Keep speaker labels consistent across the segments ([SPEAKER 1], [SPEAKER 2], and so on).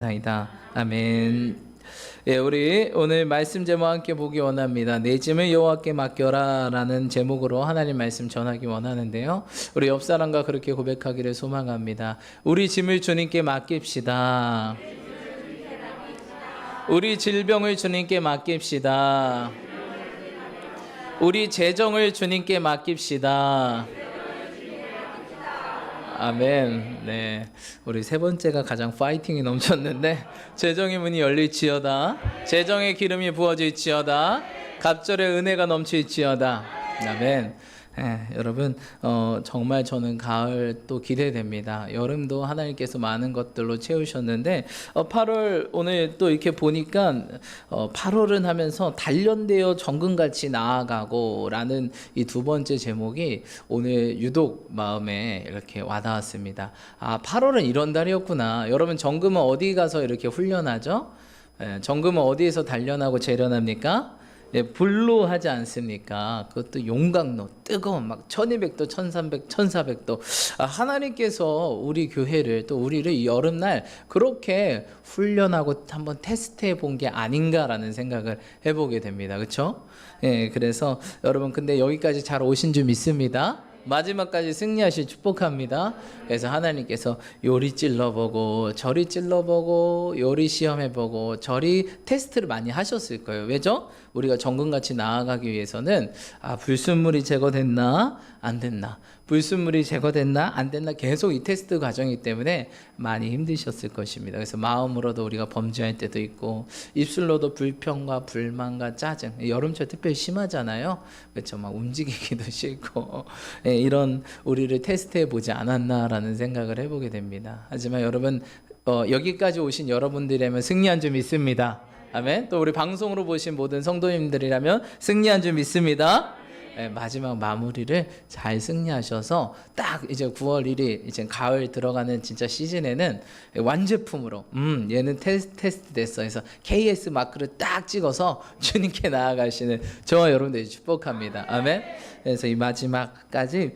[SPEAKER 1] 다이다. 아멘. 예, 우리 오늘 말씀 제목 함께 보기 원합니다. 내 짐을 여호와께 맡겨라라는 제목으로 하나님 말씀 전하기 원하는데요. 우리 옆 사람과 그렇게 고백하기를 소망합니다. 우리 짐을 주님께 맡깁시다. 우리 질병을 주님께 맡깁시다. 우리 재정을 주님께 맡깁시다. 아멘. 네, 우리 세 번째가 가장 파이팅이 넘쳤는데, 재정의 문이 열릴지어다, 재정의 기름이 부어질지어다, 갑절의 은혜가 넘칠지어다. 아멘. 여러분, 정말 저는 가을 또 기대됩니다. 여름도 하나님께서 많은 것들로 채우셨는데 8월 오늘 또 이렇게 보니까 8월은 하면서 단련되어 정금같이 나아가고 라는 이 두 번째 제목이 오늘 유독 마음에 이렇게 와닿았습니다. 8월은 이런 달이었구나. 여러분, 정금은 어디 가서 이렇게 훈련하죠? 정금은 어디에서 단련하고 재련합니까? 불로 하지 않습니까? 그것도 용광로, 뜨거운 막 1200도, 1300, 1400도. 하나님께서 우리 교회를, 또 우리를 이 여름날 그렇게 훈련하고 한번 테스트해 본 게 아닌가라는 생각을 해보게 됩니다. 그렇죠? 그래서 여러분, 근데 여기까지 잘 오신 줄 믿습니다. 마지막까지 승리하실 축복합니다. 그래서 하나님께서 요리 찔러보고 저리 찔러보고 요리 시험해보고 저리 테스트를 많이 하셨을 거예요. 왜죠? 우리가 정금같이 나아가기 위해서는 불순물이 제거됐나 안 됐나, 불순물이 제거됐나 안 됐나, 계속 이 테스트 과정이기 때문에 많이 힘드셨을 것입니다. 그래서 마음으로도 우리가 범죄할 때도 있고, 입술로도 불평과 불만과 짜증, 여름철 특별히 심하잖아요. 그렇죠? 막 움직이기도 싫고, 이런 우리를 테스트해 보지 않았나라는 생각을 해보게 됩니다. 하지만 여러분, 여기까지 오신 여러분들이라면 승리한 줄 믿습니다. 아멘. 또 우리 방송으로 보신 모든 성도님들이라면 승리한 줄 믿습니다. 마지막 마무리를 잘 승리하셔서 딱 이제 9월 1일 이제 가을 들어가는 진짜 시즌에는 완제품으로 얘는 테스트 됐어 해서 KS 마크를 딱 찍어서 주님께 나아가시는 저와 여러분들이 축복합니다. 아멘. 그래서 이 마지막까지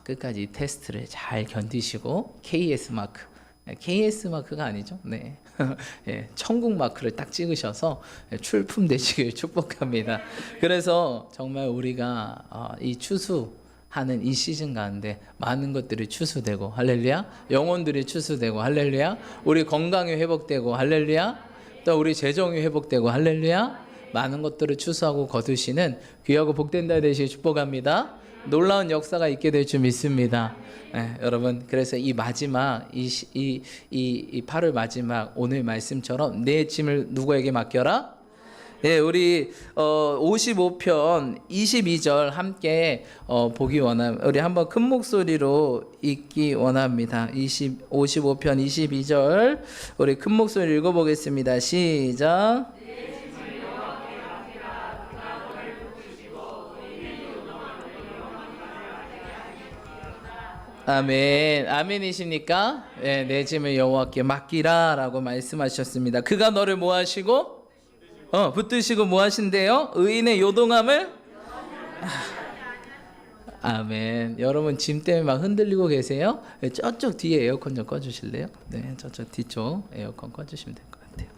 [SPEAKER 1] 끝까지 이 테스트를 잘 견디시고 KS 마크가 아니죠. 네. 천국 마크를 딱 찍으셔서 출품 되시길 축복합니다. 그래서 정말 우리가 이 추수하는 이 시즌 가운데 많은 것들이 추수되고, 할렐루야, 영혼들이 추수되고, 할렐루야, 우리 건강이 회복되고, 할렐루야, 또 우리 재정이 회복되고, 할렐루야, 많은 것들을 추수하고 거두시는 귀하고 복된 날 되시길 축복합니다. 놀라운 역사가 있게 될 줄 믿습니다. 여러분, 그래서 이 마지막 이 8월 마지막 오늘 말씀처럼 내 짐을 누구에게 맡겨라? 우리 55편 22절 함께 보기 원합니다. 우리 한번 큰 목소리로 읽기 원합니다. 55편 22절 우리 큰 목소리 읽어보겠습니다. 시작. 아멘. 아멘이십니까? 내 짐을 여호와께 맡기라 라고 말씀하셨습니다. 그가 너를 뭐 하시고? 붙드시고 뭐 하신대요? 의인의 요동함을? 아멘. 여러분, 짐 때문에 막 흔들리고 계세요? 저쪽 뒤에 에어컨 좀 꺼주실래요? 네, 저쪽 뒤쪽 에어컨 꺼주시면 될 것 같아요.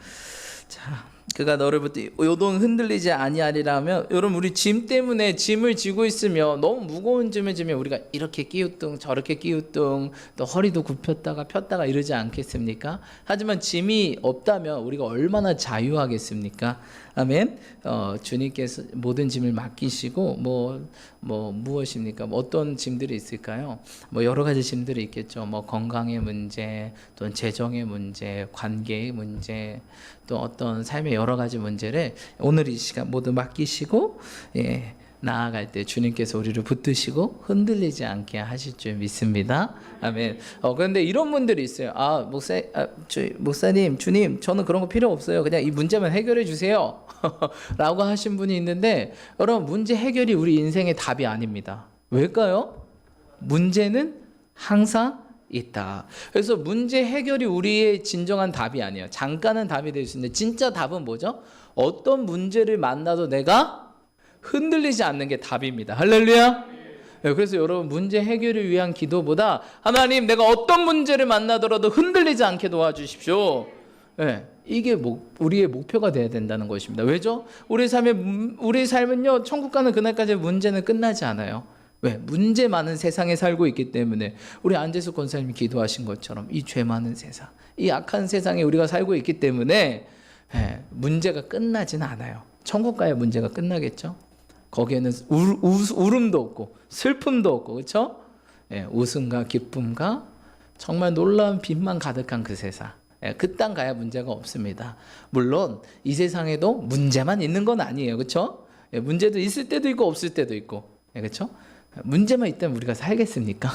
[SPEAKER 1] 자, 그가 너를 요동 흔들리지 아니하리라면, 여러분, 우리 짐 때문에 짐을 지고 있으면, 너무 무거운 짐을 지면 우리가 이렇게 끼우뚱 저렇게 끼우뚱, 또 허리도 굽혔다가 폈다가 이러지 않겠습니까? 하지만 짐이 없다면 우리가 얼마나 자유하겠습니까? 아멘. 주님께서 모든 짐을 맡기시고 무엇입니까? 어떤 짐들이 있을까요? 여러 가지 짐들이 있겠죠. 건강의 문제, 또 재정의 문제, 관계의 문제, 또 어떤 삶의 여러 가지 문제를 오늘 이 시간 모두 맡기시고 나아갈 때 주님께서 우리를 붙드시고 흔들리지 않게 하실 줄 믿습니다. 아멘. 그런데 이런 분들이 있어요. 목사님, 주님, 저는 그런 거 필요 없어요. 그냥 이 문제만 해결해 주세요. 라고 하신 분이 있는데, 여러분, 문제 해결이 우리 인생의 답이 아닙니다. 왜일까요? 문제는 항상 있다. 그래서 문제 해결이 우리의 진정한 답이 아니에요. 잠깐은 답이 될 수 있는데, 진짜 답은 뭐죠? 어떤 문제를 만나도 내가 흔들리지 않는 게 답입니다. 할렐루야. 그래서 여러분, 문제 해결을 위한 기도보다 하나님, 내가 어떤 문제를 만나더라도 흔들리지 않게 도와주십시오. 예, 이게 우리의 목표가 돼야 된다는 것입니다. 왜죠? 우리 삶은요, 천국 가는 그날까지 문제는 끝나지 않아요. 왜? 문제 많은 세상에 살고 있기 때문에 우리 안재수 권사님이 기도하신 것처럼 이 죄 많은 세상, 이 악한 세상에 우리가 살고 있기 때문에 문제가 끝나지는 않아요. 천국 가야 문제가 끝나겠죠? 거기에는 울음도 없고 슬픔도 없고, 그렇죠? 웃음과 기쁨과 정말 놀라운 빛만 가득한 그 세상. 그 땅 가야 문제가 없습니다. 물론 이 세상에도 문제만 있는 건 아니에요. 그렇죠? 문제도 있을 때도 있고 없을 때도 있고. 그렇죠? 문제만 있다면 우리가 살겠습니까?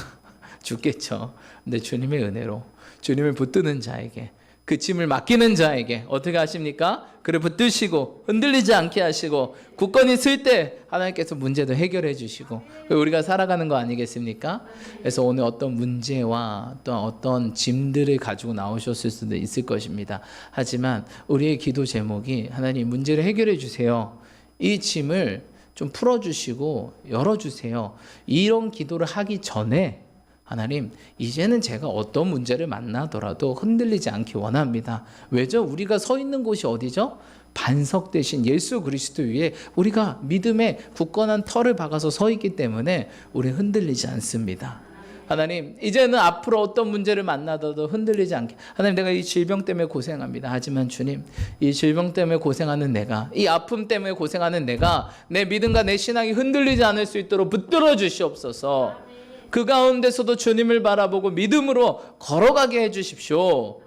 [SPEAKER 1] 죽겠죠. 근데 주님의 은혜로 주님을 붙드는 자에게, 그 짐을 맡기는 자에게 어떻게 하십니까? 그를 붙드시고 흔들리지 않게 하시고 굳건히 설 때 하나님께서 문제도 해결해 주시고 우리가 살아가는 거 아니겠습니까? 그래서 오늘 어떤 문제와 또 어떤 짐들을 가지고 나오셨을 수도 있을 것입니다. 하지만 우리의 기도 제목이 하나님 문제를 해결해 주세요. 이 짐을 좀 풀어주시고 열어주세요. 이런 기도를 하기 전에 하나님, 이제는 제가 어떤 문제를 만나더라도 흔들리지 않기 원합니다. 왜죠? 우리가 서 있는 곳이 어디죠? 반석 대신 예수 그리스도 위에 우리가 믿음의 굳건한 털을 박아서 서 있기 때문에 우리 흔들리지 않습니다. 하나님, 이제는 앞으로 어떤 문제를 만나더라도 흔들리지 않게. 하나님, 내가 이 질병 때문에 고생합니다. 하지만 주님, 이 질병 때문에 고생하는 내가, 이 아픔 때문에 고생하는 내가 내 믿음과 내 신앙이 흔들리지 않을 수 있도록 붙들어 주시옵소서. 그 가운데서도 주님을 바라보고 믿음으로 걸어가게 해주십시오.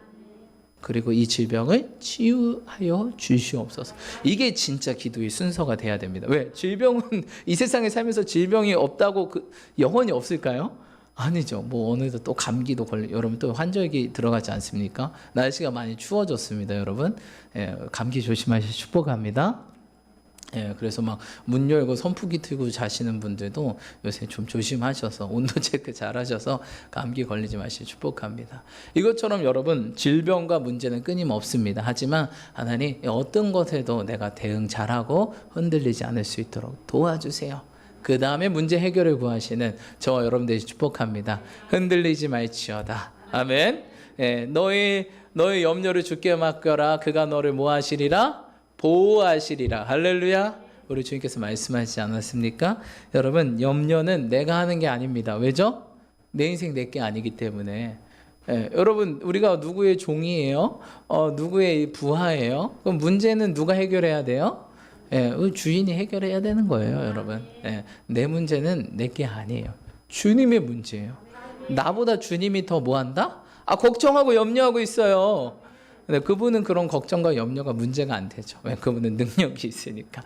[SPEAKER 1] 그리고 이 질병을 치유하여 주시옵소서. 이게 진짜 기도의 순서가 돼야 됩니다. 왜? 질병은 이 세상에 살면서 질병이 없다고 영원히 없을까요? 아니죠. 뭐 오늘도 또 감기도 여러분 또 환절기 들어가지 않습니까? 날씨가 많이 추워졌습니다, 여러분. 감기 조심하시고 축복합니다. 그래서 막 문 열고 선풍기 틀고 자시는 분들도 요새 좀 조심하셔서 온도 체크 잘 하셔서 감기 걸리지 마시고 축복합니다. 이것처럼 여러분 질병과 문제는 끊임없습니다. 하지만 하나님 어떤 것에도 내가 대응 잘하고 흔들리지 않을 수 있도록 도와주세요. 그 다음에 문제 해결을 구하시는 저와 여러분들이 축복합니다. 흔들리지 말지어다. 아멘. 너의 염려를 주께 맡겨라. 그가 너를 뭐 하시리라? 보호하시리라. 할렐루야. 우리 주님께서 말씀하시지 않았습니까? 여러분, 염려는 내가 하는 게 아닙니다. 왜죠? 내 인생 내게 아니기 때문에. 여러분, 우리가 누구의 종이에요? 누구의 부하예요? 그럼 문제는 누가 해결해야 돼요? 주인이 해결해야 되는 거예요, 여러분. 내 문제는 내게 아니에요. 주님의 문제예요. 나보다 주님이 더 뭐 한다? 걱정하고 염려하고 있어요. 근데 그분은 그런 걱정과 염려가 문제가 안 되죠. 왜? 그분은 능력이 있으니까.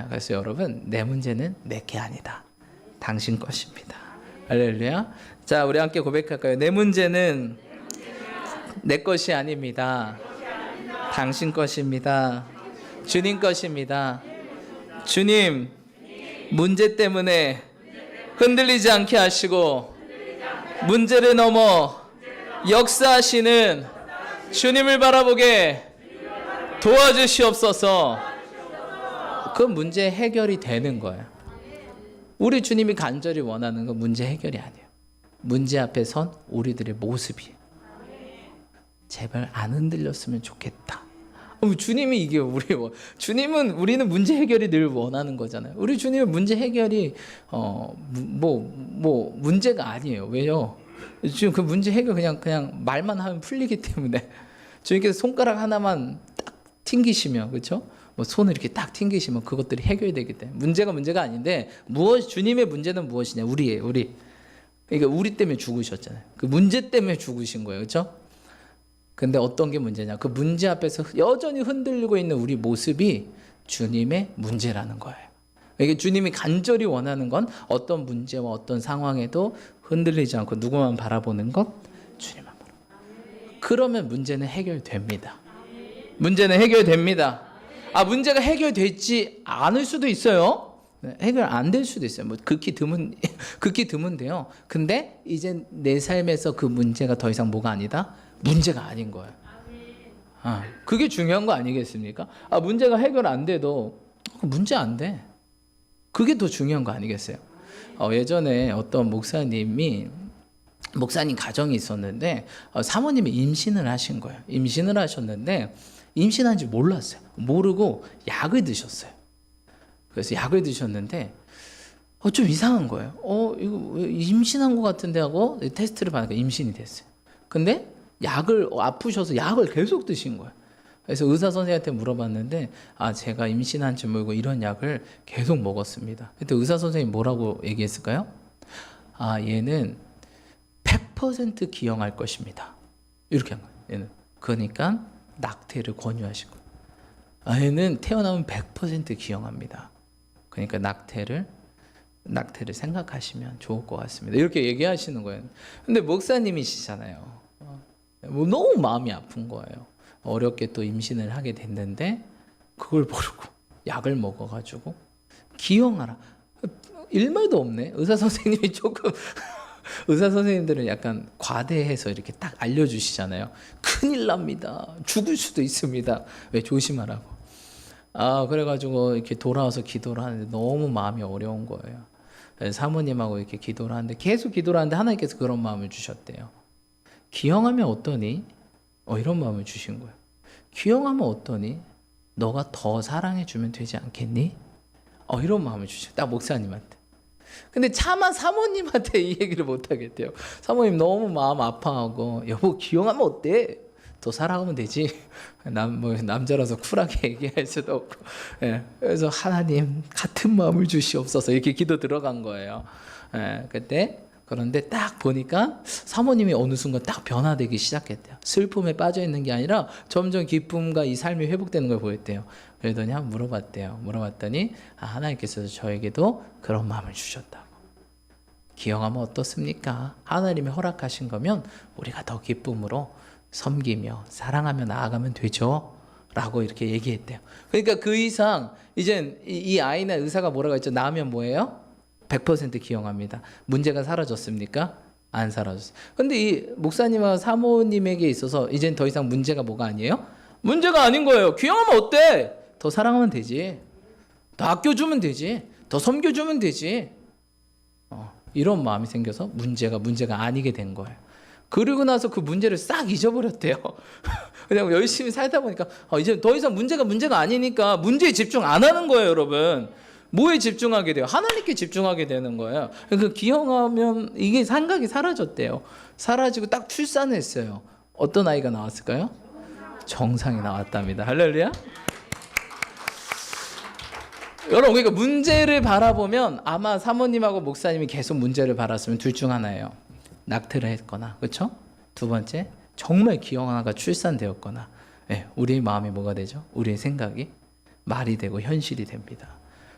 [SPEAKER 1] 그래서 여러분, 내 문제는 내게 아니다. 당신 것입니다. 할렐루야. 자, 우리 함께 고백할까요? 내 문제는 내 것이 아닙니다. 당신 것입니다. 주님 것입니다. 주님, 문제 때문에 흔들리지 않게 하시고 문제를 넘어 역사하시는 주님을 바라보게 도와주시옵소서. 그 문제 해결이 되는 거예요. 우리 주님이 간절히 원하는 건 문제 해결이 아니에요. 문제 앞에 선 우리들의 모습이에요. 제발 안 흔들렸으면 좋겠다. 주님이 이게 우리는 문제 해결이 늘 원하는 거잖아요. 우리 주님은 문제 해결이 문제가 아니에요. 왜요? 지금 그 문제 해결 그냥 말만 하면 풀리기 때문에 주님께서 손가락 하나만 딱 튕기시면, 그렇죠? 뭐 손을 이렇게 딱 튕기시면 그것들이 해결되기 때문에 문제가 아닌데, 주님의 문제는 무엇이냐? 우리. 그러니까 우리 때문에 죽으셨잖아요. 그 문제 때문에 죽으신 거예요, 그렇죠? 근데 어떤 게 문제냐? 그 문제 앞에서 여전히 흔들리고 있는 우리 모습이 주님의 문제라는 거예요. 이게 주님이 간절히 원하는 건 어떤 문제와 어떤 상황에도 흔들리지 않고 누구만 바라보는 것? 주님만 바라보는. 그러면 문제는 해결됩니다. 문제는 해결됩니다. 문제가 해결되지 않을 수도 있어요. 해결 안 될 수도 있어요. 극히 드문데요. 근데 이제 내 삶에서 그 문제가 더 이상 뭐가 아니다? 문제가 아닌 거예요. 그게 중요한 거 아니겠습니까? 문제가 해결 안 돼도 문제 안 돼. 그게 더 중요한 거 아니겠어요? 예전에 어떤 목사님이 목사님 가정이 있었는데 사모님이 임신을 하신 거예요. 임신을 하셨는데 임신한지 몰랐어요. 모르고 약을 드셨어요. 그래서 약을 드셨는데 좀 이상한 거예요. 이거 왜 임신한 것 같은데 하고 테스트를 받으니까 임신이 됐어요. 근데 약을 아프셔서 약을 계속 드신 거예요. 그래서 의사 선생님한테 물어봤는데 제가 임신한 줄 모르고 이런 약을 계속 먹었습니다. 그때 의사 선생님이 뭐라고 얘기했을까요? 얘는 100% 기형할 것입니다. 이렇게 한 거예요. 얘는. 그러니까 낙태를 권유하신 거예요. 얘는 태어나면 100% 기형합니다. 그러니까 낙태를 생각하시면 좋을 것 같습니다. 이렇게 얘기하시는 거예요. 근데 목사님이시잖아요. 너무 마음이 아픈 거예요. 어렵게 또 임신을 하게 됐는데 그걸 모르고 약을 먹어가지고 기형하라. 일말도 없네. 의사 선생님이 조금 의사 선생님들은 약간 과대해서 이렇게 딱 알려주시잖아요. 큰일 납니다. 죽을 수도 있습니다. 왜 조심하라고. 그래가지고 이렇게 돌아와서 기도를 하는데 너무 마음이 어려운 거예요. 사모님하고 이렇게 기도를 하는데 계속 기도를 하는데 하나님께서 그런 마음을 주셨대요. 기형하면 어떠니? 이런 마음을 주신 거예요. 기형하면 어떠니? 너가 더 사랑해주면 되지 않겠니? 이런 마음을 주셨어요. 딱 목사님한테. 근데 차마 사모님한테 이 얘기를 못 하겠대요. 사모님 너무 마음 아파하고 여보 기형하면 어때? 더 사랑하면 되지. 남자라서 쿨하게 얘기할 수도 없고. 그래서 하나님 같은 마음을 주시옵소서 이렇게 기도 들어간 거예요. 그런데 딱 보니까 사모님이 어느 순간 딱 변화되기 시작했대요. 슬픔에 빠져 있는 게 아니라 점점 기쁨과 이 삶이 회복되는 걸 보였대요. 그러더니 한번 물어봤대요. 물어봤더니 하나님께서 저에게도 그런 마음을 주셨다고. 기형하면 어떻습니까? 하나님이 허락하신 거면 우리가 더 기쁨으로 섬기며 사랑하며 나아가면 되죠. 라고 이렇게 얘기했대요. 그러니까 그 이상 이젠 이 아이나 의사가 뭐라고 했죠? 나으면 뭐예요? 100% 기형합니다. 문제가 사라졌습니까? 안 사라졌어요. 근데 이 목사님과 사모님에게 있어서 이젠 더 이상 문제가 뭐가 아니에요? 문제가 아닌 거예요. 기형하면 어때? 더 사랑하면 되지. 더 아껴주면 되지. 더 섬겨주면 되지. 이런 마음이 생겨서 문제가 아니게 된 거예요. 그리고 나서 그 문제를 싹 잊어버렸대요. 그냥 열심히 살다 보니까 이제 더 이상 문제가 아니니까 문제에 집중 안 하는 거예요, 여러분. 뭐에 집중하게 돼요? 하나님께 집중하게 되는 거예요. 그 기형하면 이게 생각이 사라졌대요. 사라지고 딱 출산했어요. 어떤 아이가 나왔을까요? 정상이 나왔답니다. 할렐루야. 여러분, 그러니까 문제를 바라보면 아마 사모님하고 목사님이 계속 문제를 바랐으면 둘 중 하나예요. 낙태를 했거나, 그렇죠? 두 번째, 정말 기형아가 출산되었거나, 우리의 마음이 뭐가 되죠? 우리의 생각이 말이 되고 현실이 됩니다.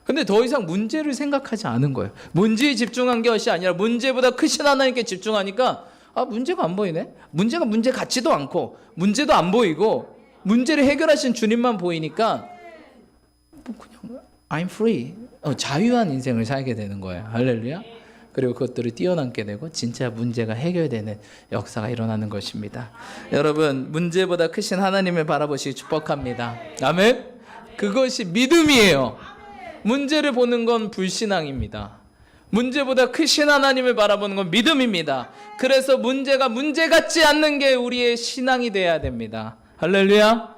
[SPEAKER 1] 근데 더 이상 문제를 생각하지 않은 거예요. 문제에 집중한 것이 아니라 문제보다 크신 하나님께 집중하니까 문제가 안 보이네. 문제가 문제 같지도 않고 문제도 안 보이고 문제를 해결하신 주님만 보이니까 그냥 I'm free. 자유한 인생을 살게 되는 거예요. 할렐루야. 그리고 그것들을 뛰어넘게 되고 진짜 문제가 해결되는 역사가 일어나는 것입니다. 여러분, 문제보다 크신 하나님을 바라보시기 축복합니다. 아멘. 그것이 믿음이에요. 문제를 보는 건 불신앙입니다. 문제보다 크신 하나님을 바라보는 건 믿음입니다. 그래서 문제가 문제 같지 않는 게 우리의 신앙이 돼야 됩니다. 할렐루야.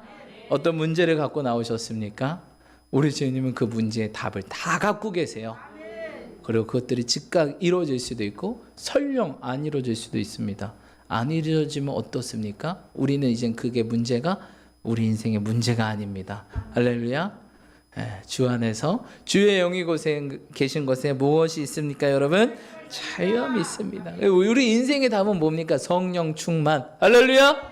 [SPEAKER 1] 어떤 문제를 갖고 나오셨습니까? 우리 주님은 그 문제의 답을 다 갖고 계세요. 그리고 그것들이 즉각 이루어질 수도 있고 설령 안 이루어질 수도 있습니다. 안 이루어지면 어떻습니까? 우리는 이젠 그게 문제가 우리 인생의 문제가 아닙니다. 할렐루야. 주 안에서 주의 영이 계신 곳에 무엇이 있습니까, 여러분? 자유함이 있습니다. 우리 인생의 답은 뭡니까? 성령 충만. 할렐루야.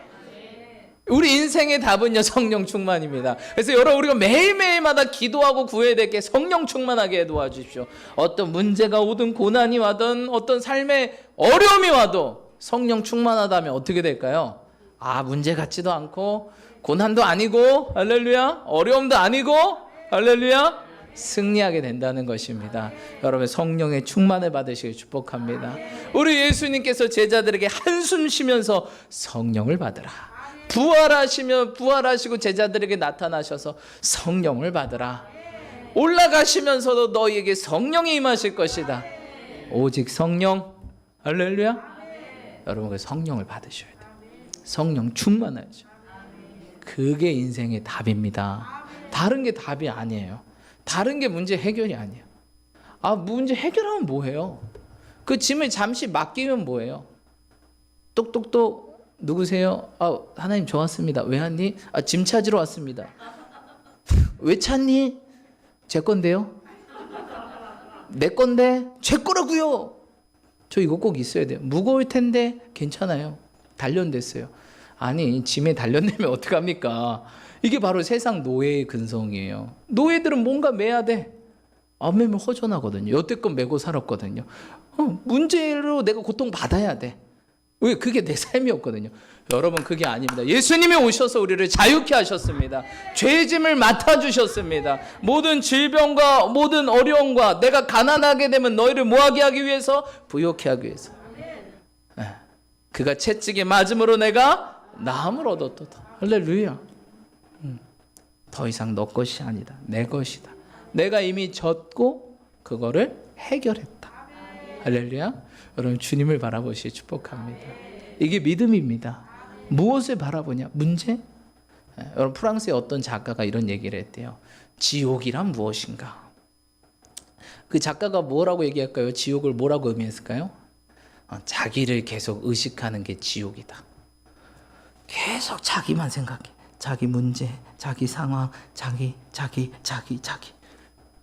[SPEAKER 1] 우리 인생의 답은요, 성령 충만입니다. 그래서 여러분, 우리가 매일매일마다 기도하고 구해야 될 게 성령 충만하게 도와주십시오. 어떤 문제가 오든 고난이 와든 어떤 삶의 어려움이 와도 성령 충만하다면 어떻게 될까요? 문제 같지도 않고 고난도 아니고 할렐루야, 어려움도 아니고 할렐루야, 승리하게 된다는 것입니다. 여러분, 성령의 충만을 받으시길 축복합니다. 우리 예수님께서 제자들에게 한숨 쉬면서 성령을 받으라, 부활하시고 제자들에게 나타나셔서 성령을 받으라, 올라가시면서도 너희에게 성령이 임하실 것이다. 오직 성령. 할렐루야. 여러분 그 성령을 받으셔야 돼요. 성령 충만하죠. 그게 인생의 답입니다. 다른 게 답이 아니에요. 다른 게 문제 해결이 아니에요. 문제 해결하면 뭐해요? 그 짐을 잠시 맡기면 뭐해요? 똑똑똑 누구세요? 하나님 저 왔습니다. 왜 왔니? 짐 찾으러 왔습니다. 왜 찾니? 제 건데요. 내 건데 제 거라고요. 저 이거 꼭 있어야 돼요. 무거울 텐데 괜찮아요. 단련됐어요. 아니 짐에 단련되면 어떡합니까? 이게 바로 세상 노예의 근성이에요. 노예들은 뭔가 매야 돼. 안 매면 허전하거든요. 여태껏 매고 살았거든요. 문제로 내가 고통받아야 돼. 왜? 그게 내 삶이었거든요. 여러분 그게 아닙니다. 예수님이 오셔서 우리를 자유케 하셨습니다. 죄의 짐을 맡아주셨습니다. 모든 질병과 모든 어려움과 내가 가난하게 되면 너희를 뭐하게 하기 위해서? 부욕케 하기 위해서. 그가 채찍에 맞음으로 내가 나음을 얻었도다. 할렐루야. 더 이상 너 것이 아니다. 내 것이다. 내가 이미 졌고 그거를 해결했다. 할렐루야. 여러분 주님을 바라보시기 축복합니다. 이게 믿음입니다. 무엇을 바라보냐? 문제? 여러분 프랑스의 어떤 작가가 이런 얘기를 했대요. 지옥이란 무엇인가? 그 작가가 뭐라고 얘기할까요? 지옥을 뭐라고 의미했을까요? 자기를 계속 의식하는 게 지옥이다. 계속 자기만 생각해. 자기 문제, 자기 상황, 자기.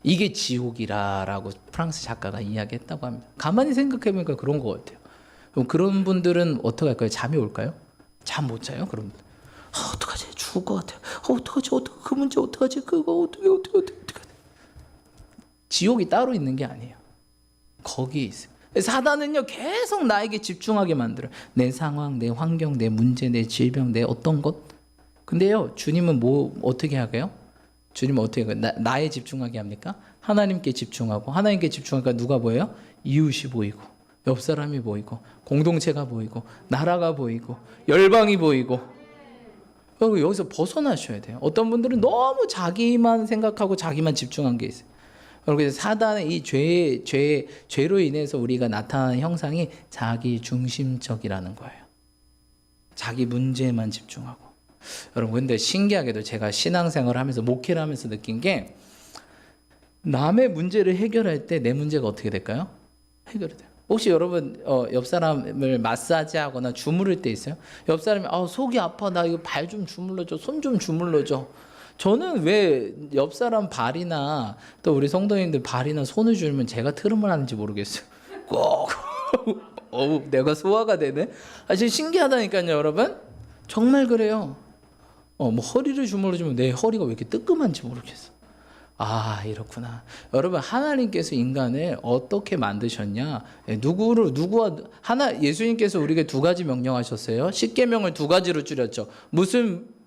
[SPEAKER 1] 이게 지옥이라고 프랑스 작가가 이야기했다고 합니다. 가만히 생각해보니까 그런 것 같아요. 그럼 그런 분들은 어떻게 할까요? 잠이 올까요? 잠 못 자요? 그럼 어떡하지? 죽을 것 같아요. 어떡하지? 그 문제 어떡하지? 그거 어떻게 지옥이 따로 있는 게 아니에요. 거기에 있어요. 사단은요 계속 나에게 집중하게 만들어요. 내 상황, 내 환경, 내 문제, 내 질병, 내 어떤 것. 근데요 주님은 어떻게 하게요? 주님은 어떻게 해요? 나에 집중하게 합니까? 하나님께 집중하고, 하나님께 집중하니까 누가 보여요? 이웃이 보이고, 옆 사람이 보이고, 공동체가 보이고, 나라가 보이고, 열방이 보이고. 여기서 벗어나셔야 돼요. 어떤 분들은 너무 자기만 생각하고 자기만 집중한 게 있어요. 그래서 사단의 이 죄로 인해서 우리가 나타나는 형상이 자기 중심적이라는 거예요. 자기 문제에만 집중하고. 여러분 근데 신기하게도 제가 신앙생활을 하면서 목회를 하면서 느낀 게 남의 문제를 해결할 때 내 문제가 어떻게 될까요? 해결이 돼요. 혹시 여러분 옆 사람을 마사지하거나 주무를 때 있어요? 옆 사람이 속이 아파 나 이거 발 좀 주물러줘, 손 좀 주물러줘. 저는 왜 옆 사람 발이나 또 우리 성도님들 발이나 손을 주면 제가 트름을 하는지 모르겠어요. 꼭 내가 소화가 되네. 진짜 신기하다니까요, 여러분. 정말 그래요. 뭐 허리를 주물러주면 내 허리가 왜 이렇게 뜨끔한지 모르겠어. 이렇구나. 여러분 하나님께서 인간을 어떻게 만드셨냐? 예수님께서 우리에게 두 가지 명령하셨어요. 십계명을 두 가지로 줄였죠.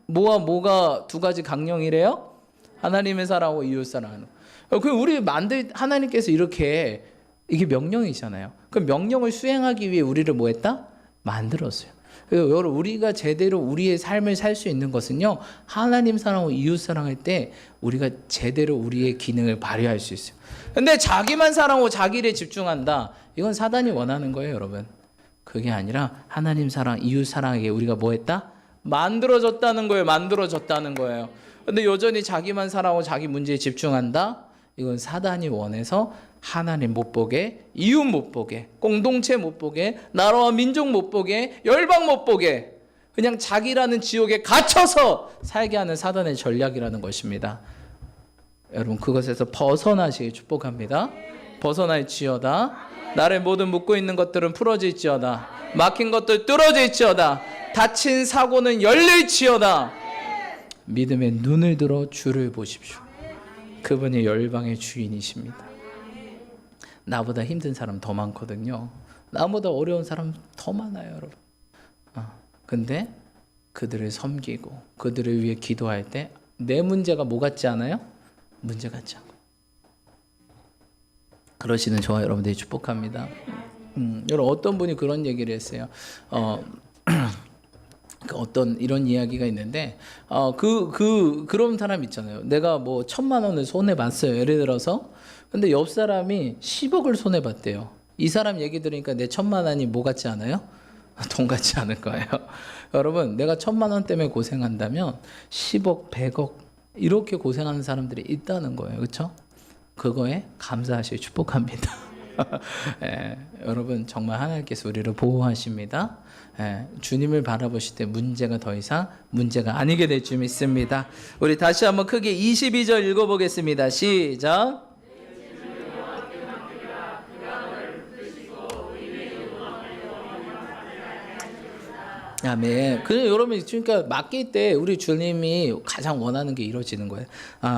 [SPEAKER 1] 뭐가 두 가지 강령이래요? 하나님의 사랑하고 이웃 사랑하는. 우리 하나님께서 이렇게 이게 명령이잖아요. 그 명령을 수행하기 위해 우리를 뭐 했다? 만들었어요. 여러분 우리가 제대로 우리의 삶을 살 수 있는 것은요 하나님 사랑하고 이웃 사랑할 때 우리가 제대로 우리의 기능을 발휘할 수 있어요. 근데 자기만 사랑하고 자기를 집중한다, 이건 사단이 원하는 거예요. 여러분 그게 아니라 하나님 사랑 이웃 사랑에게 우리가 뭐 했다? 만들어졌다는 거예요. 근데 여전히 자기만 사랑하고 자기 문제에 집중한다, 이건 사단이 원해서 하나님 못 보게, 이웃 못 보게, 공동체 못 보게, 나라와 민족 못 보게, 열방 못 보게, 그냥 자기라는 지옥에 갇혀서 살게 하는 사단의 전략이라는 것입니다. 여러분 그것에서 벗어나시길 축복합니다. 벗어날지어다. 나를 모든 묶고 있는 것들은 풀어질지어다. 막힌 것들 뚫어질지어다. 닫힌 사고는 열릴지어다. 믿음의 눈을 들어 주를 보십시오. 그분이 열방의 주인이십니다. 나보다 힘든 사람 더 많거든요. 나보다 어려운 사람 더 많아요, 여러분. 근데 그들을 섬기고 그들을 위해 기도할 때 내 문제가 뭐 같지 않아요? 문제 같지 않고. 그러시는 저와 여러분들이 축복합니다. 여러분 어떤 분이 그런 얘기를 했어요. 어떤 이런 이야기가 있는데 그런 사람 있잖아요. 내가 뭐 1,000만 원을 손해 봤어요. 예를 들어서. 근데 옆 사람이 10억을 손해 봤대요. 이 사람 얘기 들으니까 내 1,000만 원이 뭐 같지 않아요? 돈 같지 않을 거예요. 여러분, 내가 1,000만 원 때문에 고생한다면 10억, 100억 이렇게 고생하는 사람들이 있다는 거예요. 그렇죠? 그거에 감사하시고 축복합니다. 여러분, 정말 하나님께서 우리를 보호하십니다. 주님을 바라보실 때 문제가 더 이상 문제가 아니게 될 줄 믿습니다. 우리 다시 한번 크게 22절 읽어보겠습니다. 시작. 아멘. 그래서 여러분, 그러니까 맡길 때 우리 주님이 가장 원하는 게 이루어지는 거예요.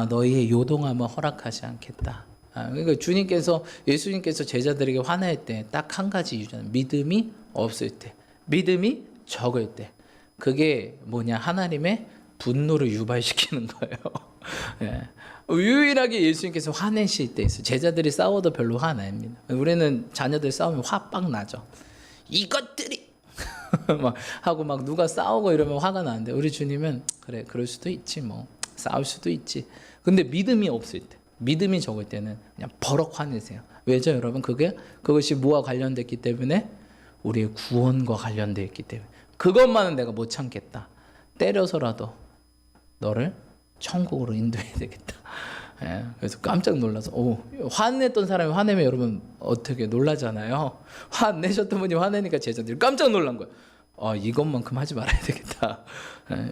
[SPEAKER 1] 너희의 요동함을 허락하지 않겠다. 그러니까 주님께서, 예수님께서 제자들에게 화낼 때 딱 한 가지 이유잖아요. 믿음이 없을 때, 믿음이 적을 때. 그게 뭐냐? 하나님의 분노를 유발시키는 거예요. 예. 유일하게 예수님께서 화내실 때 있어요. 제자들이 싸워도 별로 화 안 납니다. 우리는 자녀들 싸우면 화 빡 나죠. 이것들이 막 하고 막 누가 싸우고 이러면 화가 나는데, 우리 주님은 그래, 그럴 수도 있지, 뭐 싸울 수도 있지. 근데 믿음이 없을 때, 믿음이 적을 때는 그냥 버럭 화내세요. 왜죠, 여러분? 그것이 뭐와 관련됐기 때문에? 우리의 구원과 관련되어 있기 때문에. 그것만은 내가 못 참겠다. 때려서라도 너를 천국으로 인도해야 되겠다. 그래서 깜짝 놀라서, 화냈던 사람이 화내면 여러분 어떻게 놀라잖아요. 화 안 내셨던 분이 화내니까 제자들이 깜짝 놀란 거예요. 이것만큼 하지 말아야 되겠다.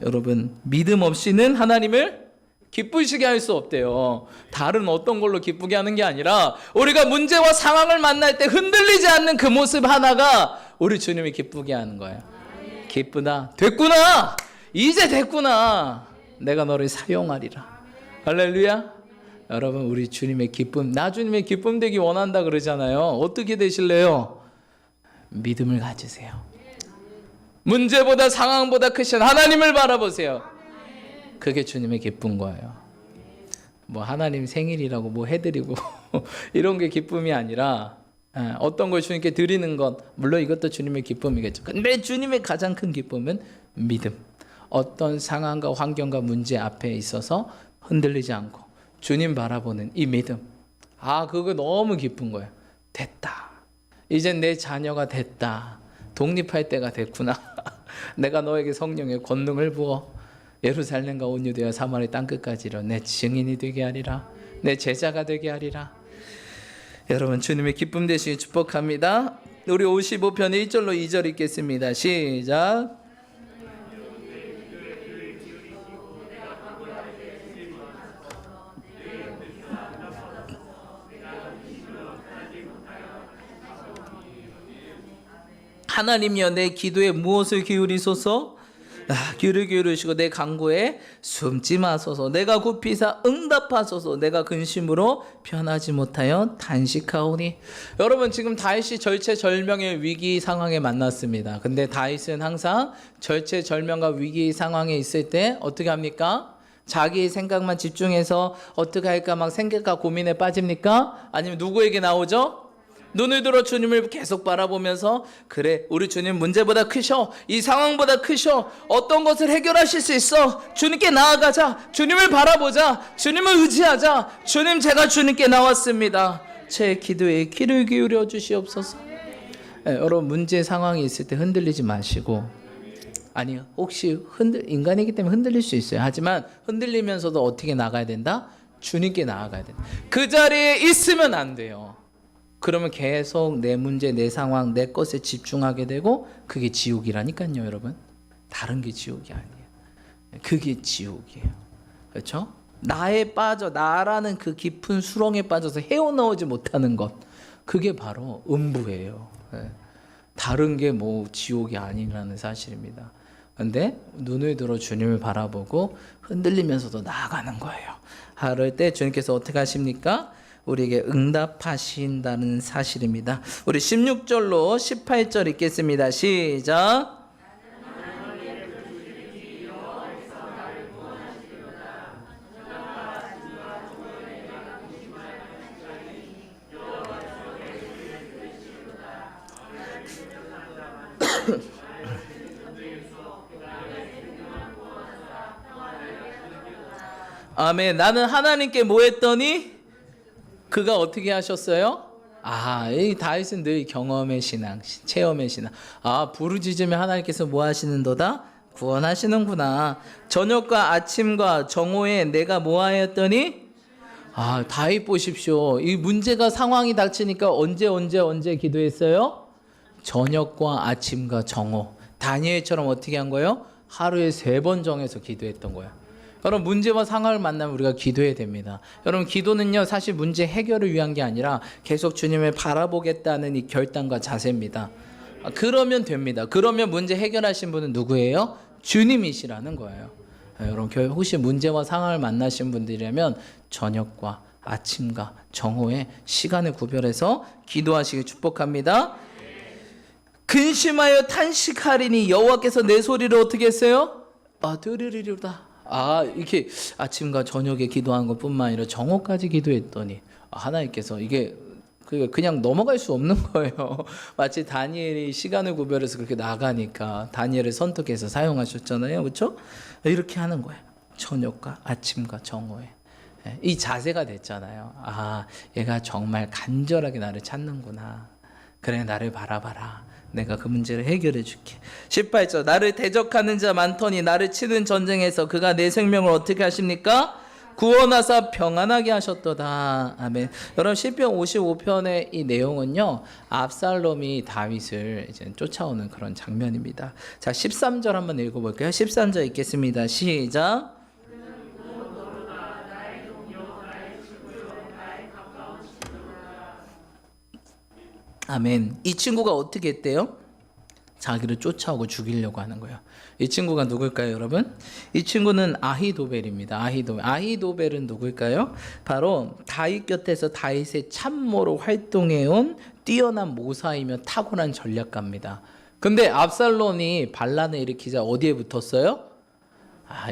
[SPEAKER 1] 여러분, 믿음 없이는 하나님을 기쁘시게 할 수 없대요. 다른 어떤 걸로 기쁘게 하는 게 아니라 우리가 문제와 상황을 만날 때 흔들리지 않는 그 모습 하나가 우리 주님이 기쁘게 하는 거예요. 기쁘다. 됐구나. 이제 됐구나. 내가 너를 사용하리라. 할렐루야. 여러분, 우리 주님의 기쁨, 나 주님의 기쁨 되기 원한다 그러잖아요. 어떻게 되실래요? 믿음을 가지세요. 문제보다 상황보다 크신 하나님을 바라보세요. 그게 주님의 기쁜 거예요. 뭐 하나님 생일이라고 뭐 해드리고 이런 게 기쁨이 아니라, 어떤 걸 주님께 드리는 것, 물론 이것도 주님의 기쁨이겠죠. 근데 주님의 가장 큰 기쁨은 믿음. 어떤 상황과 환경과 문제 앞에 있어서 흔들리지 않고 주님 바라보는 이 믿음. 그거 너무 기쁜 거예요. 됐다. 이젠 내 자녀가 됐다. 독립할 때가 됐구나. 내가 너에게 성령의 권능을 부어 예루살렘과 온 유대와 사마리 땅끝까지 이르러 내 증인이 되게 하리라. 내 제자가 되게 하리라. 여러분, 주님의 기쁨 되시기 축복합니다. 우리 55편 1절로 2절 읽겠습니다. 시작. 하나님이여, 내 기도에 무엇을 기울이소서. 귀를 기울이시고 내 간구에 숨지 마소서. 내가 굽히사 응답하소서. 내가 근심으로 편하지 못하여 단식하오니. 여러분, 지금 다윗이 절체절명의 위기 상황에 만났습니다. 근데 다윗은 항상 절체절명과 위기 상황에 있을 때 어떻게 합니까? 자기 생각만 집중해서 어떻게 할까 막 생각과 고민에 빠집니까? 아니면 누구에게 나오죠? 눈을 들어 주님을 계속 바라보면서, 그래, 우리 주님 문제보다 크셔. 이 상황보다 크셔. 어떤 것을 해결하실 수 있어. 주님께 나아가자. 주님을 바라보자. 주님을 의지하자. 주님, 제가 주님께 나왔습니다. 제 기도에 귀를 기울여 주시옵소서. 여러분, 문제 상황이 있을 때 흔들리지 마시고, 아니요, 혹시 인간이기 때문에 흔들릴 수 있어요. 하지만 흔들리면서도 어떻게 나가야 된다? 주님께 나아가야 된다. 그 자리에 있으면 안 돼요. 그러면 계속 내 문제, 내 상황, 내 것에 집중하게 되고, 그게 지옥이라니까요, 여러분. 다른 게 지옥이 아니에요. 그게 지옥이에요. 그렇죠? 나에 빠져, 나라는 그 깊은 수렁에 빠져서 헤어나오지 못하는 것, 그게 바로 음부예요. 다른 게 뭐 지옥이 아니라는 사실입니다. 근데 눈을 들어 주님을 바라보고 흔들리면서도 나아가는 거예요. 그럴 때 주님께서 어떻게 하십니까? 우리에게 응답하신다는 사실입니다. 우리 16절로 18절 읽겠습니다. 시작. 아멘. 나는 하나님께 뭐 했더니 그가 어떻게 하셨어요? 이 다윗은 늘 경험의 신앙, 체험의 신앙. 부르짖으면 하나님께서 뭐 하시는도다? 구원하시는구나. 저녁과 아침과 정오에 내가 뭐 하였더니? 다윗 보십시오. 이 문제가 상황이 닥치니까 언제 기도했어요? 저녁과 아침과 정오. 다니엘처럼 어떻게 한 거예요? 하루에 3번 정해서 기도했던 거예요. 여러분, 문제와 상황을 만나면 우리가 기도해야 됩니다. 여러분, 기도는요 사실 문제 해결을 위한 게 아니라 계속 주님을 바라보겠다는 이 결단과 자세입니다. 그러면 됩니다. 그러면 문제 해결하신 분은 누구예요? 주님이시라는 거예요. 여러분, 혹시 문제와 상황을 만나신 분들이라면 저녁과 아침과 정오에 시간을 구별해서 기도하시길 축복합니다. 근심하여 탄식하리니 여호와께서 내 소리를 어떻게 했어요? 들으리로다. 이렇게 아침과 저녁에 기도한 것뿐만 아니라 정오까지 기도했더니 하나님께서 이게 그냥 넘어갈 수 없는 거예요. 마치 다니엘이 시간을 구별해서 그렇게 나가니까 다니엘을 선택해서 사용하셨잖아요. 그렇죠? 이렇게 하는 거예요. 저녁과 아침과 정오에. 이 자세가 됐잖아요. 얘가 정말 간절하게 나를 찾는구나. 그래, 나를 바라봐라. 내가 그 문제를 해결해 줄게. 18절, 나를 대적하는 자 많더니 나를 치는 전쟁에서 그가 내 생명을 어떻게 하십니까? 구원하사 평안하게 하셨도다. 아멘. 여러분, 시편 55편의 이 내용은요, 압살롬이 다윗을 이제 쫓아오는 그런 장면입니다. 자, 13절 한번 읽어볼게요. 13절 읽겠습니다. 시작. 아멘. 이 친구가 어떻게 했대요? 자기를 쫓아오고 죽이려고 하는 거예요. 이 친구가 누굴까요, 여러분? 이 친구는 아히도벨입니다. 아히도벨은 누굴까요? 바로 다윗 곁에서 다윗의 참모로 활동해온 뛰어난 모사이며 탁월한 전략가입니다. 근데 압살롬이 반란을 일으키자 어디에 붙었어요?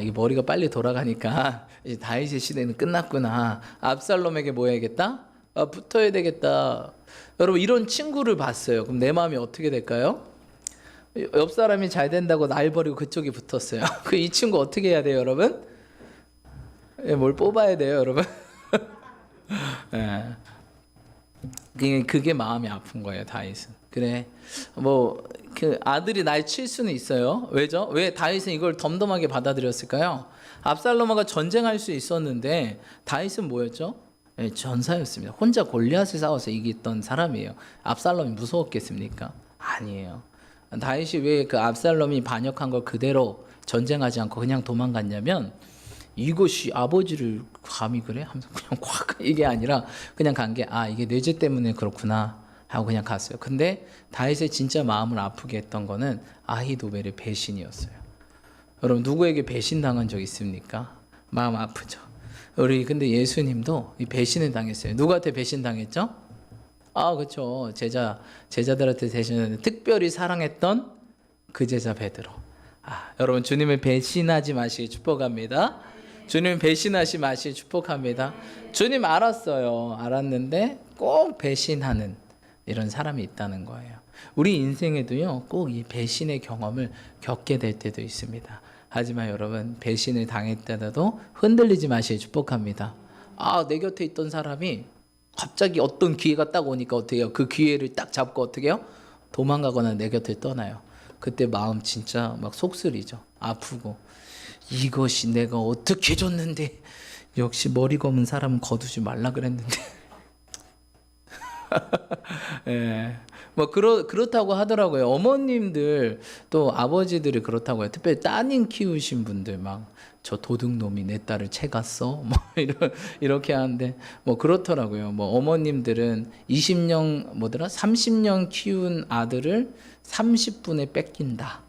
[SPEAKER 1] 이게 머리가 빨리 돌아가니까 이제 다윗의 시대는 끝났구나. 압살롬에게 뭐 해야겠다? 붙어야 되겠다. 여러분, 이런 친구를 봤어요. 그럼 내 마음이 어떻게 될까요? 옆 사람이 잘 된다고 날 버리고 그쪽에 붙었어요. 이 친구 어떻게 해야 돼요, 여러분? 뭘 뽑아야 돼요, 여러분? 그게 마음이 아픈 거예요, 다윗은. 그래, 그 아들이 날 칠 수는 있어요. 왜죠? 왜 다윗은 이걸 덤덤하게 받아들였을까요? 압살롬과 전쟁할 수 있었는데 다윗은 뭐였죠? 전사였습니다. 혼자 골리앗을 싸워서 이겼던 사람이에요. 압살롬이 무서웠겠습니까? 아니에요. 다윗이 왜 그 압살롬이 반역한 걸 그대로 전쟁하지 않고 그냥 도망갔냐면, 이것이 아버지를 감히 그래? 하면서 그냥 확, 이게 아니라 그냥 간 게 이게 뇌제 때문에 그렇구나 하고 그냥 갔어요. 근데 다윗의 진짜 마음을 아프게 했던 거는 아히도벨의 배신이었어요. 여러분, 누구에게 배신당한 적 있습니까? 마음 아프죠. 근데 예수님도 이 배신을 당했어요. 누구한테 배신당했죠? 그렇죠. 제자들한테 대신했는데 특별히 사랑했던 그 제자 베드로. 여러분, 주님을 배신하지 마시기 축복합니다. 주님 배신하지 마시기 축복합니다. 주님 알았어요. 알았는데 꼭 배신하는 이런 사람이 있다는 거예요. 우리 인생에도요, 꼭 이 배신의 경험을 겪게 될 때도 있습니다. 하지만 여러분, 배신을 당했다도 흔들리지 마시기 축복합니다. 내 곁에 있던 사람이 갑자기 어떤 기회가 딱 오니까 어떻게 해요? 그 기회를 딱 잡고 어떻게 해요? 도망가거나 내 곁을 떠나요. 그때 마음 진짜 막 속쓰리죠. 아프고, 이것이 내가 어떻게 줬는데, 역시 머리 검은 사람은 거두지 말라 그랬는데. 그렇다고 하더라고요. 어머님들 또 아버지들이 그렇다고 해요. 특별히 따님 키우신 분들 저 도둑놈이 내 딸을 채갔어 이렇게 하는데 그렇더라고요. 어머님들은 30년 키운 아들을 30분에 뺏긴다.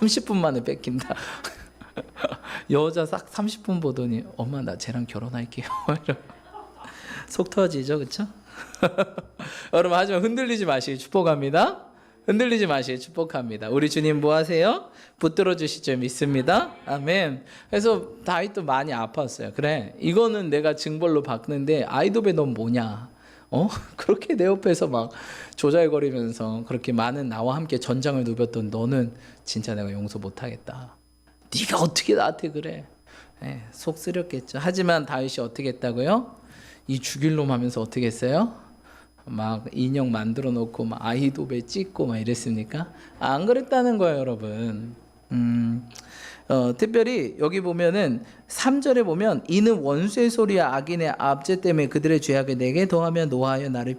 [SPEAKER 1] 30분 만에 뺏긴다. 여자 싹 30분 보더니 엄마 나 쟤랑 결혼할게요. 속 터지죠, 그렇죠? 여러분, 하지만 흔들리지 마시기 축복합니다. 흔들리지 마시기 축복합니다. 우리 주님 뭐 하세요? 붙들어 주실 줄 믿습니다. 아멘. 그래서 다윗도 많이 아팠어요. 그래, 이거는 내가 징벌로 받는데 아히도벨 넌 뭐냐? 그렇게 내 옆에서 막 조잘거리면서 그렇게 많은 나와 함께 전장을 누볐던 너는 진짜 내가 용서 못하겠다. 네가 어떻게 나한테 그래? 속 쓰렸겠죠. 하지만 다윗이 어떻게 했다고요? 이 죽일 놈 하면서 어떻게 했어요? 막 인형 만들어 놓고 막 아이도배 찍고 막 이랬습니까? 안 그랬다는 거예요, 여러분. 특별히 여기 보면은 3절에 보면 이는 원수의 소리와 악인의 압제 때문에 그들의 죄악을 내게 더하며 노하여 나를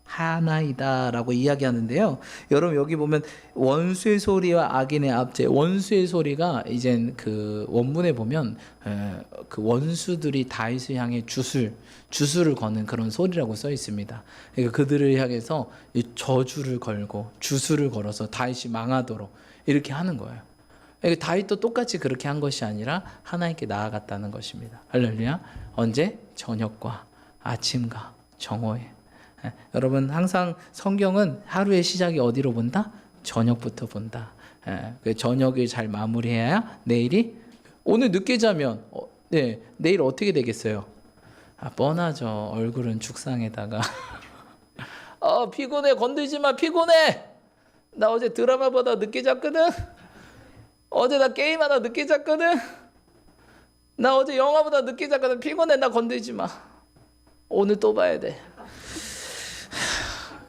[SPEAKER 1] 핍박하나이다 라고 이야기하는데요. 여러분 여기 보면 원수의 소리와 악인의 압제, 원수의 소리가 이젠 그 원문에 보면 그 원수들이 다윗을 향해 주술을 거는 그런 소리라고 써 있습니다. 그러니까 그들을 향해서 저주를 걸고 주술을 걸어서 다윗이 망하도록 이렇게 하는 거예요. 다윗도 똑같이 그렇게 한 것이 아니라 하나님께 나아갔다는 것입니다. 할렐루야. 언제? 저녁과 아침과 정오에. 여러분 항상 성경은 하루의 시작이 어디로 본다? 저녁부터 본다. 그 저녁을 잘 마무리해야 내일이, 오늘 늦게 자면 내일 어떻게 되겠어요? 뻔하죠. 얼굴은 죽상에다가 피곤해, 건들지 마, 피곤해. 나 어제 드라마보다 늦게 잤거든. 어제 나 게임하다 늦게 잤거든. 나 어제 영화보다 늦게 잤거든. 피곤해, 나 건들지 마. 오늘 또 봐야 돼.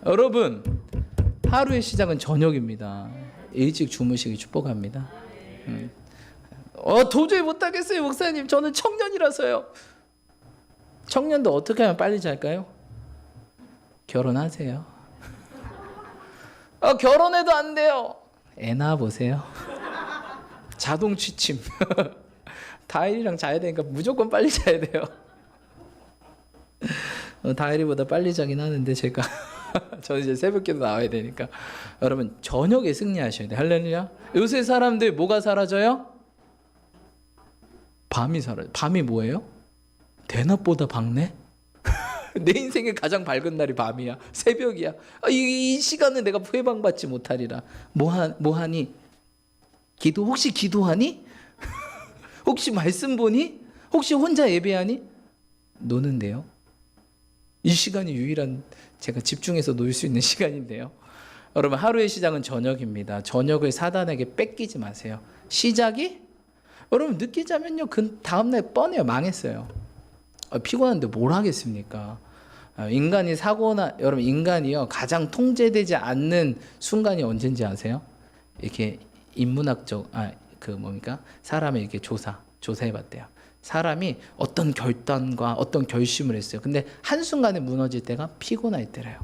[SPEAKER 1] 여러분 하루의 시작은 저녁입니다. 일찍 주무시기 축복합니다. 도저히 못하겠어요 목사님, 저는 청년이라서요. 청년도 어떻게 하면 빨리 잘까요? 결혼하세요. 결혼해도 안 돼요. 애 낳아보세요. 자동 취침. 다일이랑 자야 되니까 무조건 빨리 자야 돼요. 다일이보다 빨리 자긴 하는데 제가 저는 이제 새벽기도 나와야 되니까. 여러분 저녁에 승리하셔야 돼요. 할렐루야. 요새 사람들 뭐가 사라져요? 밤이 사라져. 밤이 뭐예요? 대낮보다 밝네? 내 인생의 가장 밝은 날이 밤이야. 새벽이야. 이 시간은 내가 회방받지 못하리라. 뭐하니? 혹시 기도하니? 혹시 말씀 보니? 혹시 혼자 예배하니? 노는데요. 이 시간이 유일한 제가 집중해서 놀 수 있는 시간인데요. 여러분 하루의 시작은 저녁입니다. 저녁을 사단에게 뺏기지 마세요. 시작이? 여러분 늦게 자면요 그 다음날 뻔해요. 망했어요. 피곤한데 뭘 하겠습니까? 인간이 사고나, 여러분 인간이요 가장 통제되지 않는 순간이 언제인지 아세요? 이렇게 인문학적 사람을 이렇게 조사해봤대요. 사람이 어떤 결단과 어떤 결심을 했어요. 근데 한순간에 무너질 때가 피곤할 때래요.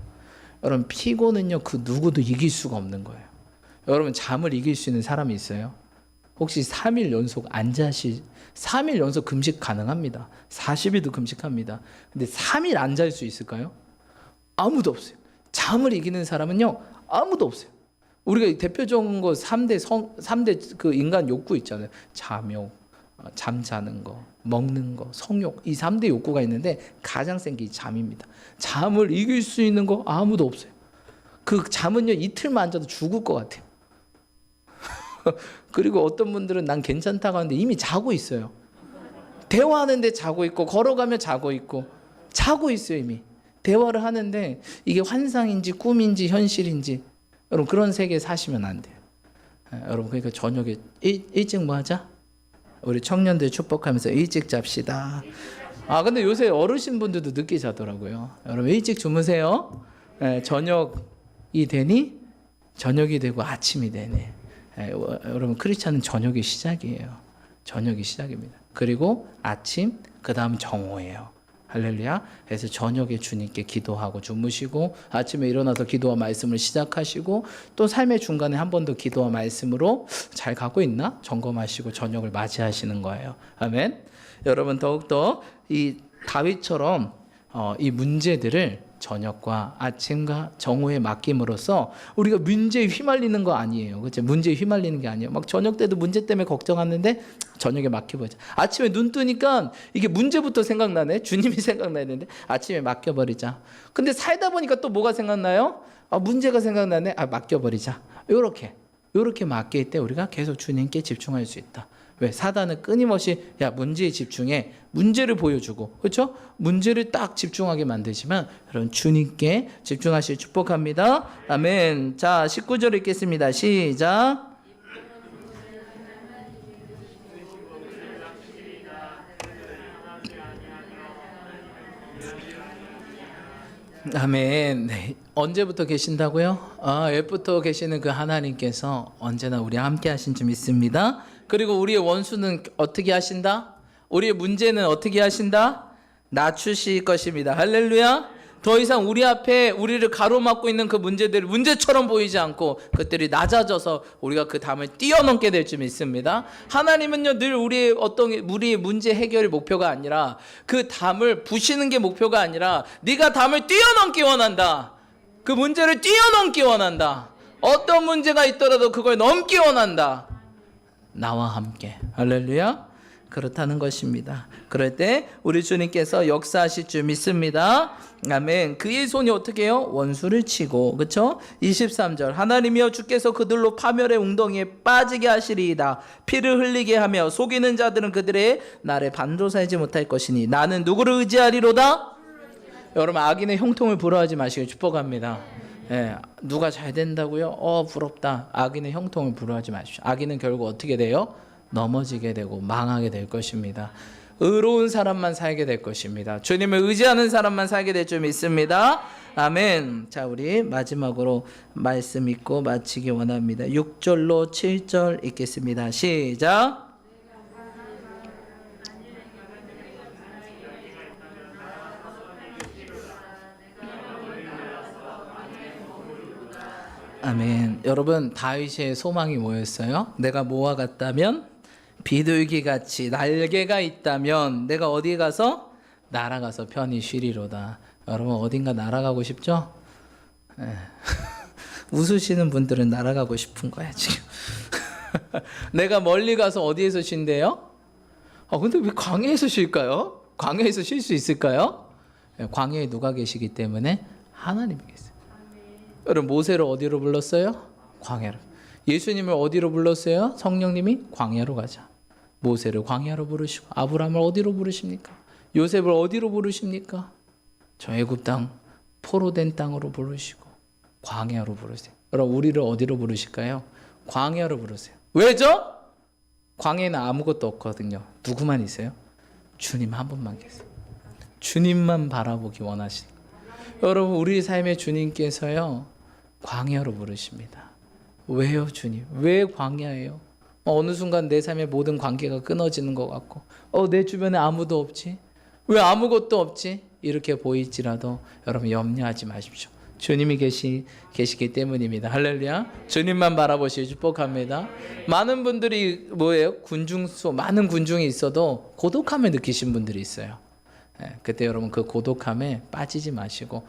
[SPEAKER 1] 여러분 피곤은요 그 누구도 이길 수가 없는 거예요. 여러분 잠을 이길 수 있는 사람이 있어요? 혹시 3일 연속 3일 연속 금식 가능합니다. 40일도 금식합니다. 근데 3일 안 잘 수 있을까요? 아무도 없어요. 잠을 이기는 사람은요 아무도 없어요. 우리가 대표적인 거 3대 그 인간 욕구 있잖아요. 잠욕, 잠자는 거, 먹는 거, 성욕, 이 3대 욕구가 있는데 가장 센 게 잠입니다. 잠을 이길 수 있는 거 아무도 없어요. 그 잠은요 이틀만 안 자도 죽을 것 같아요. 그리고 어떤 분들은 난 괜찮다고 하는데 이미 자고 있어요. 대화하는데 자고 있고, 걸어가며 자고 있고, 자고 있어요 이미. 대화를 하는데 이게 환상인지 꿈인지 현실인지, 여러분 그런 세계에 사시면 안 돼요. 여러분 그러니까 저녁에 일찍 뭐 하자? 우리 청년들 축복하면서 일찍 잡시다. 근데 요새 어르신분들도 늦게 자더라고요. 여러분 일찍 주무세요. 저녁이 되니 저녁이 되고 아침이 되네. 여러분 크리스찬은 저녁이 시작이에요. 저녁이 시작입니다. 그리고 아침, 그 다음 정오예요. 할렐루야. 그래서 저녁에 주님께 기도하고 주무시고, 아침에 일어나서 기도와 말씀을 시작하시고, 또 삶의 중간에 한 번 더 기도와 말씀으로 잘 가고 있나 점검하시고 저녁을 맞이하시는 거예요. 아멘. 여러분 더욱더 이 다윗처럼 이 문제들을 저녁과 아침과 정오에 맡김으로써 우리가 문제에 휘말리는 거 아니에요. 그렇죠? 문제에 휘말리는 게 아니에요. 막 저녁 때도 문제 때문에 걱정하는데 저녁에 맡겨버리자. 아침에 눈 뜨니까 이게 문제부터 생각나네. 주님이 생각나야 되는데 아침에 맡겨버리자. 근데 살다 보니까 또 뭐가 생각나요? 문제가 생각나네. 맡겨버리자. 요렇게 맡길 때 우리가 계속 주님께 집중할 수 있다. 왜? 사단은 끊임없이 문제에 집중해, 문제를 보여주고, 그렇죠? 문제를 딱 집중하게 만들지만 여러분 주님께 집중하실 축복합니다. 아멘. 자 19절 읽겠습니다. 시작. 아멘. 네. 언제부터 계신다고요? 옛부터 계시는 그 하나님께서 언제나 우리와 함께 하신 줄 믿습니다. 그리고 우리의 원수는 어떻게 하신다? 우리의 문제는 어떻게 하신다? 낮추실 것입니다. 할렐루야. 더 이상 우리 앞에 우리를 가로막고 있는 그 문제들이 문제처럼 보이지 않고 그들이 낮아져서 우리가 그 담을 뛰어넘게 될 줄 믿습니다. 하나님은요, 늘 우리의 문제 해결이 목표가 아니라 그 담을 부시는 게 목표가 아니라 네가 담을 뛰어넘기 원한다. 그 문제를 뛰어넘기 원한다. 어떤 문제가 있더라도 그걸 넘기 원한다. 나와 함께. 할렐루야. 그렇다는 것입니다. 그럴 때 우리 주님께서 역사하실 줄 믿습니다. 아멘. 그의 손이 어떻게 해요? 원수를 치고, 그렇죠? 23절 하나님이여 주께서 그들로 파멸의 웅덩이에 빠지게 하시리이다. 피를 흘리게 하며 속이는 자들은 그들의 날에 반조사하지 못할 것이니 나는 누구를 의지하리로다? 여러분, 악인의 형통을 부러워하지 마시길 축복합니다. 예, 누가 잘 된다고요? 부럽다. 악인의 형통을 부러워하지 마십시오. 악인은 결국 어떻게 돼요? 넘어지게 되고 망하게 될 것입니다. 의로운 사람만 살게 될 것입니다. 주님을 의지하는 사람만 살게 될 줄 믿습니다. 아멘. 자, 우리 마지막으로 말씀 읽고 마치기 원합니다. 6절로 7절 읽겠습니다. 시작. 아멘. 여러분, 다윗의 소망이 뭐였어요? 내가 모아 같다면 비둘기같이 날개가 있다면 내가 어디 가서 날아가서 편히 쉬리로다. 여러분, 어딘가 날아가고 싶죠? 웃으시는 분들은 날아가고 싶은 거야 지금. 내가 멀리 가서 어디에서 쉰대요? 근데 왜 광야에서 쉴까요? 광야에서 쉴 수 있을까요? 광야에 누가 계시기 때문에 하나님이 계세요. 여러분, 모세를 어디로 불렀어요? 광야로. 예수님을 어디로 불렀어요? 성령님이 광야로 가자. 모세를 광야로 부르시고 아브라함을 어디로 부르십니까? 요셉을 어디로 부르십니까? 저 애굽 땅, 포로된 땅으로 부르시고 광야로 부르세요. 여러분, 우리를 어디로 부르실까요? 광야로 부르세요. 왜죠? 광야에는 아무것도 없거든요. 누구만 있어요? 주님 한 분만 계세요. 주님만 바라보기 원하시는. 여러분, 우리 삶의 주님께서요, 광야로 부르십니다. 왜요, 주님? 왜 광야예요? 어느 순간 내 삶의 모든 관계가 끊어지는 것 같고, 내 주변에 아무도 없지? 왜 아무것도 없지? 이렇게 보일지라도 여러분, 염려하지 마십시오. 주님이 계시기 때문입니다. 할렐루야. 주님만 바라보시기 축복합니다. 많은 분들이 뭐예요? 많은 군중이 있어도 고독함을 느끼신 분들이 있어요. 그때 여러분, 그 고독함에 빠지지 마시고,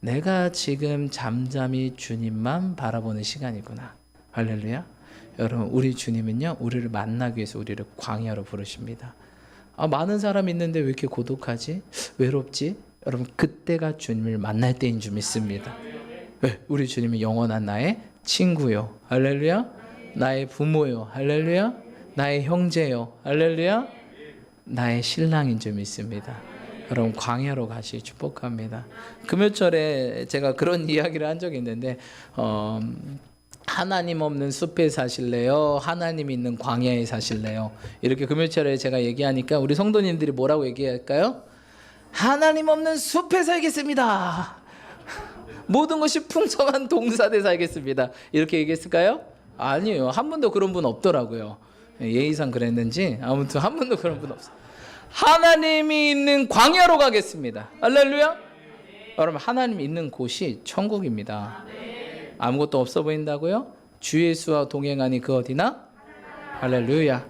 [SPEAKER 1] 내가 지금 잠잠히 주님만 바라보는 시간이구나. 할렐루야. 여러분, 우리 주님은요, 우리를 만나기 위해서 우리를 광야로 부르십니다. 많은 사람이 있는데 왜 이렇게 고독하지? 외롭지? 여러분, 그때가 주님을 만날 때인 줄 믿습니다. 왜? 우리 주님은 영원한 나의 친구요. 할렐루야. 나의 부모요. 할렐루야. 나의 형제요. 할렐루야. 나의 신랑인 줄 믿습니다. 여러분, 광야로 가시 축복합니다. 금요철에 제가 그런 이야기를 한 적이 있는데, 하나님 없는 숲에 사실래요? 하나님 있는 광야에 사실래요? 이렇게 금요철에 제가 얘기하니까 우리 성도님들이 뭐라고 얘기할까요? 하나님 없는 숲에 살겠습니다. 모든 것이 풍성한 동산에 살겠습니다. 이렇게 얘기했을까요? 아니에요. 한 번도 그런 분 없더라고요. 예의상 그랬는지 아무튼 한 번도 그런 분 없어요. 하나님이 있는 광야로 가겠습니다. 할렐루야. 여러분, 하나님이 있는 곳이 천국입니다. 아무것도 없어 보인다고요? 주 예수와 동행하니 그 어디나? 할렐루야.